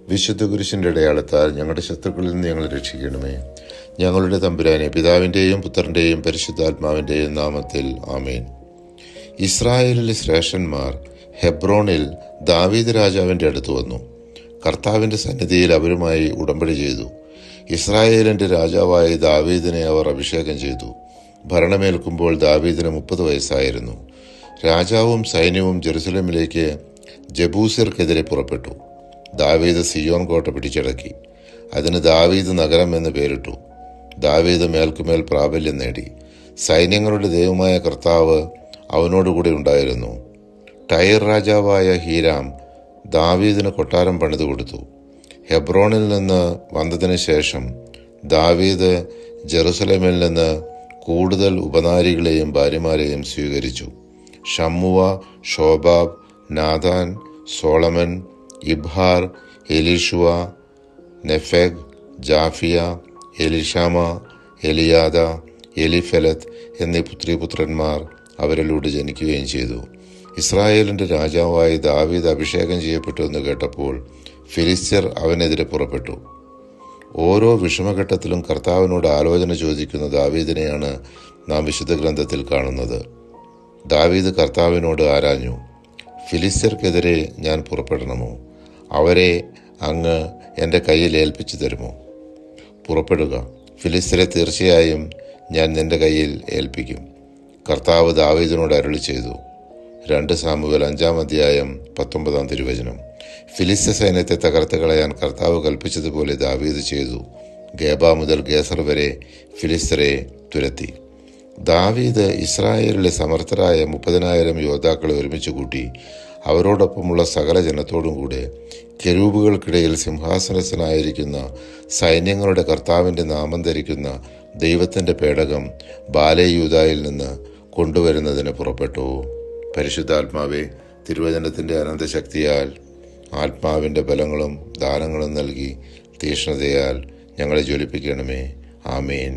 വിശുദ്ധ കുരിശിൻ്റെ അടയാളത്താൽ ഞങ്ങളുടെ ശത്രുക്കളിൽ നിന്ന് ഞങ്ങളെ രക്ഷിക്കണമേ. ഞങ്ങളുടെ തമ്പുരാനെ, പിതാവിൻ്റെയും പുത്രൻ്റെയും പരിശുദ്ധാത്മാവിൻ്റെയും നാമത്തിൽ ആമേൻ. ഇസ്രായേലിലെ ശ്രേഷ്ഠന്മാർ ഹെബ്രോണിൽ ദാവീദ് രാജാവിൻ്റെ അടുത്ത് വന്നു. കർത്താവിൻ്റെ സന്നിധിയിൽ അവരുമായി ഉടമ്പടി ചെയ്തു. ഇസ്രായേലിൻ്റെ രാജാവായ ദാവീദിനെ അവർ അഭിഷേകം ചെയ്തു. ഭരണമേൽക്കുമ്പോൾ ദാവീദിന് 30 വയസ്സായിരുന്നു. രാജാവും സൈന്യവും ജെറുസലേമിലേക്ക് ജബൂസിർക്കെതിരെ പുറപ്പെട്ടു. ദാവീദ് സിയോൻ കോട്ട പിടിച്ചടക്കി. അതിന് ദാവീദ് നഗരം എന്ന് പേരിട്ടു. ദാവീദ് മേൽക്കുമേൽ പ്രാബല്യം നേടി. സൈന്യങ്ങളുടെ ദൈവമായ കർത്താവ് അവനോടുകൂടെ ഉണ്ടായിരുന്നു. ടൈർ രാജാവായ ഹീരാം ദാവീദിന് കൊട്ടാരം പണിതു കൊടുത്തു. ഹെബ്രോണിൽ നിന്ന് വന്നതിന് ശേഷം ദാവീദ് ജെറുസലേമിൽ നിന്ന് കൂടുതൽ ഉപനാരികളെയും ഭാര്യമാരെയും സ്വീകരിച്ചു. ഷമ്മുവ, ഷോബാബ്, നാഥാൻ, സോളമൻ, ഇബ്ഹാർ, എലീഷുവ, നെഫെഗ്, ജാഫിയ, എലിഷാമ, എലിയാദ, എലിഫെലത്ത് എന്നീ പുത്രിപുത്രന്മാർ അവരിലൂടെ ജനിക്കുകയും ചെയ്തു. ഇസ്രായേലിൻ്റെ രാജാവായ ദാവീദ് അഭിഷേകം ചെയ്യപ്പെട്ടു എന്ന് കേട്ടപ്പോൾ ഫിലിസ്ത്യർ അവനെതിരെ പുറപ്പെട്ടു. ഓരോ വിഷമഘട്ടത്തിലും കർത്താവിനോട് ആലോചന ചോദിക്കുന്ന ദാവീദിനെയാണ് നാം വിശുദ്ധ ഗ്രന്ഥത്തിൽ കാണുന്നത്. ദാവീദ് കർത്താവിനോട് ആരാഞ്ഞു, ഫിലിസ്ത്യർക്കെതിരെ ഞാൻ പുറപ്പെടണമോ? അവരെ അങ്ങ് എൻ്റെ കയ്യിൽ ഏൽപ്പിച്ചു തരുമോ? പുറപ്പെടുക, ഫിലിസ്ത്യരെ തീർച്ചയായും ഞാൻ നിന്റെ കയ്യിൽ ഏൽപ്പിക്കും. കർത്താവ് ദാവീദിനോട് അരുളി ചെയ്തു. 2 സാമുവേൽ 5-ാം അധ്യായം 19-ാം തിരുവചനം. ഫിലിസ്ത്യ സൈന്യത്തെ തകർത്ത് കളയാൻ കർത്താവ് കൽപ്പിച്ചതുപോലെ ദാവീദ് ചെയ്തു. ഗേബ മുതൽ ഗേസർ വരെ ഫിലിസ്ത്യരെ തുരത്തി. ദാവീദ് ഇസ്രായേലിലെ സമർത്ഥരായ 30,000 യോദ്ധാക്കളെ ഒരുമിച്ച് കൂട്ടി. അവരോടൊപ്പമുള്ള സകല ജനത്തോടും കൂടെ കെരൂബുകൾക്കിടയിൽ സിംഹാസനസ്ഥനായിരിക്കുന്ന സൈന്യങ്ങളുടെ കർത്താവിൻ്റെ നാമം ധരിക്കുന്ന ദൈവത്തിൻ്റെ പേടകം ബാലേയൂദായിൽ നിന്ന് കൊണ്ടുവരുന്നതിന് പുറപ്പെട്ടു. പരിശുദ്ധാത്മാവെ, തിരുവചനത്തിൻ്റെ അനന്തശക്തിയാൽ ആത്മാവിൻ്റെ ബലങ്ങളും ദാനങ്ങളും നൽകി തീക്ഷ്ണതയാൽ ഞങ്ങളെ ജ്വലിപ്പിക്കണമേ. ആമേൻ.